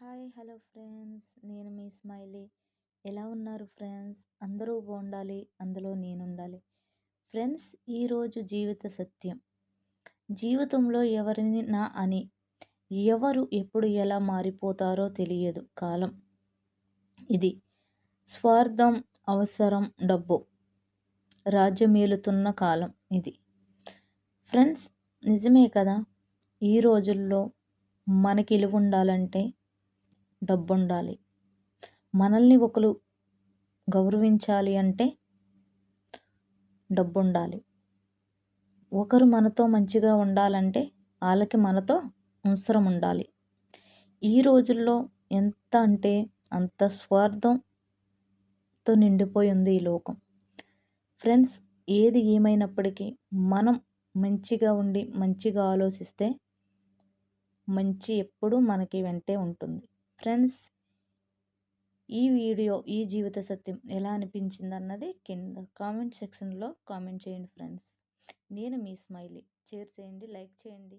Hi hello friends, నేను మీ smiley. ఎలా ఉన్నారు ఫ్రెండ్స్? అందరూ బాగుండాలి, అందులో నేనుండాలి. ఫ్రెండ్స్, ఈరోజు జీవిత సత్యం. జీవితంలో ఎవరిని నా అని ఎవరు ఎప్పుడు ఎలా మారిపోతారో తెలియదు. కాలం ఇది. స్వార్థం, అవసరం, డబ్బు రాజ్యమేలుతున్న కాలం ఇది. ఫ్రెండ్స్, నిజమే కదా. ఈ రోజుల్లో మనకి ఇలువ ఉండాలంటే డబ్బుండాలి. మనల్ని ఒకరు గౌరవించాలి అంటే డబ్బుండాలి. ఒకరు మనతో మంచిగా ఉండాలంటే వాళ్ళకి మనతో అవసరం ఉండాలి. ఈ రోజుల్లో ఎంత అంటే అంత స్వార్థంతో నిండిపోయి ఉంది ఈ లోకం. ఫ్రెండ్స్, ఏది ఏమైనప్పటికీ మనం మంచిగా ఉండి మంచిగా ఆలోచిస్తే మంచి ఎప్పుడూ మనకి వెంటే ఉంటుంది. ఫ్రెండ్స్, ఈ జీవిత సత్యం ఎలా అనిపించింది అన్నది కింద కామెంట్ సెక్షన్లో కామెంట్ చేయండి ఫ్రెండ్స్. నేను మీ స్మైలీ. షేర్ చేయండి, లైక్ చేయండి.